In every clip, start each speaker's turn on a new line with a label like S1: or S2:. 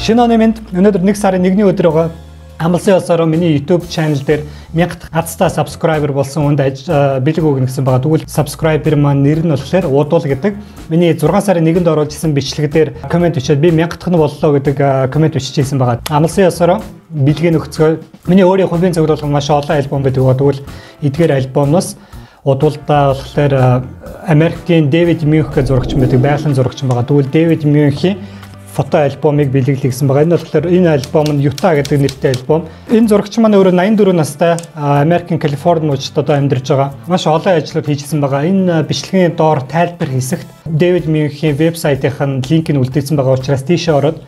S1: Шинэ оны минь өнөөдөр 1 сарын 1-ний өдөр байгаа. Амлсан ёсоор миний YouTube channel дээр 1000 хацтай subscriber болсон хүнд бэлэг өгнө гэсэн байгаа. Тэгвэл subscriber маань нэр нь болохоор Удуул гэдэг. Миний 6 сарын 1-нд оруулж исэн бичлэгдэр комент бичээд би 1000 дахь нь боллоо гэдэг комент бичижсэн байгаа. Амлсан ёсоор бэлгийн нөхцөө миний өөрийн хувийн зөвлөлт маш олон альбом байдаг. Тэгвэл эдгээр альбомноос Удуулдаа болохоор Америкийн Дэвид Мюнх гэх зурагч байдаг, байгалийн зурагч байгаа. Тэгвэл Дэвид Мюнхийн фото альбомыг бэлгэлсэн байгаа. Энэ болохоор энэ альбом нь Юта гэдэг нэртэй альбом. Энэ зурагч маань өөрөө 84 настай Америкийн Калифорни мужид одоо амьдарч байгаа. Маш олон ажлууд хийжсэн байгаа. Энэ бичлэгийн доор тайлбар хэсэгт Дэвид Мюнхийн вебсайтын линкийг үлдээсэн байгаа учраас тийшээ ороод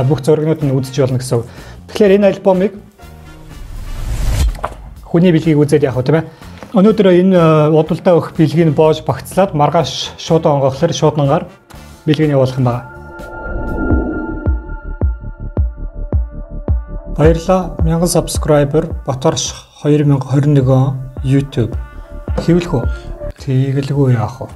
S1: бүх зурагнууд нь үзэж болно гэсэн. Тэгэхээр энэ альбомыг хүний бэлгийг үзээд явах тийм ээ. Өнөөдөр энэ удалдаа өгөх бэлгийг боож багцлаад маргааш шууд онгоохлоор шууд нангаар бэлгийг явуулах юм байна. Баярлалаа. 1000 subscriber Баторш 2021 YouTube. Хэвлэх үү? Тэгэлгүй яах вэ?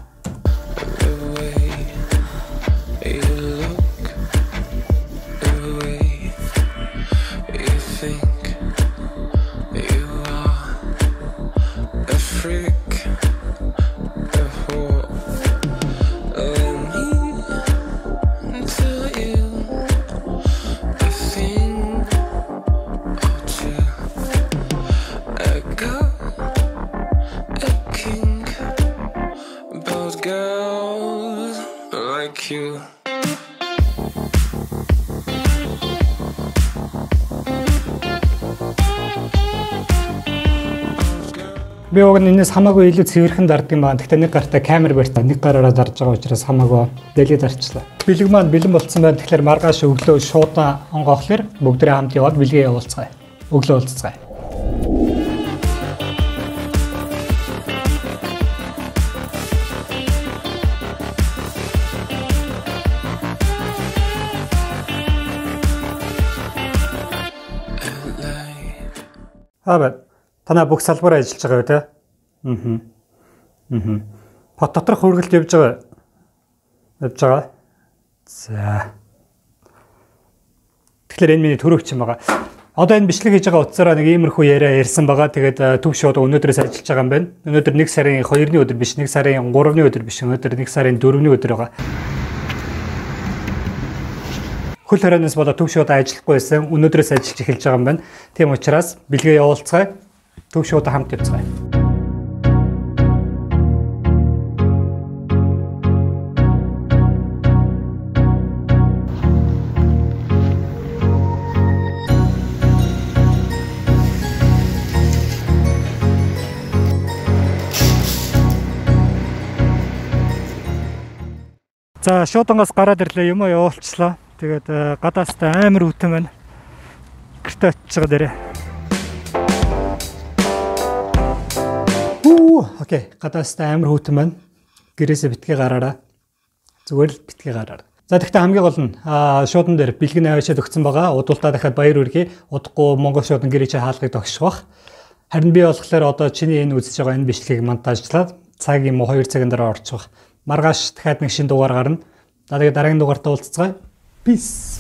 S1: Би уг нь энэс хамаагүй илүү цэвэрхэн дарддаг юм байна. Гэхдээ нэг гартаа камер барьтаа нэг гараараа зарж байгаа учраас хамаагүй дэлгэж зарчлаа. Бэлэг маань бэлэн болцсон байна. Тэгэхээр маргааш өглөө шууд онгоохлоор бүгдээ хамт яваад бэлгээ явуулцгаая. Өглөө уулзцгаая. Танаа бүх салбараа ажиллаж байгаа үү те? Бот доторх хөргөлт явж байгаа. За. Тэгэхээр энэ миний төрөгч юм байгаа. Одоо энэ бичлэг хийж байгаа утсаараа нэг иймэрхүү яриа ярьсан байгаа. Тэгээд төв шууд өнөөдрөөс ажиллаж байгаа юм байна. Өнөөдөр 1 сарын 2-ны өдөр биш, 1 сарын 3-ны өдөр биш. Өнөөдөр 1 сарын 4-ны өдөр байгаа. Хөл хорионоос болоод төв шууд ажиллахгүй байсан. Өнөөдрөөс ажиллаж эхэлж байгаа юм байна. Тийм учраас бэлгээ явуулцгаая. Төв шууд хамт явцгаая. За шуудангаас гараад ирлээ, юм явуулчлаа. Тэгээд гадаастай амар үтэн байна. Гэртээ очиж байгаа дээрээ. Окей, гадаастай амар хүйтэн байна. Гэрээсээ битгий гараараа. Зүгээр л битгий гараар. За тэгвэл хамгийн гол нь шуудан дээр бэлгэн аваашаад өгсөн байгаа. Удуулдаа дахиад баяр үргээ. Удахгүй Монгол шуудан гэрээчээ хаалгыг тогших бах. Харин би болохоор одоо чиний энэ үзэж байгаа энэ бичлэгийг монтажлаад цагийн 2 цагийн дараа орчих. Маргааш дахиад нэг шинэ дугаар гарна. Тэгээд дараагийн дугаартаа уулзцгаая. Peace.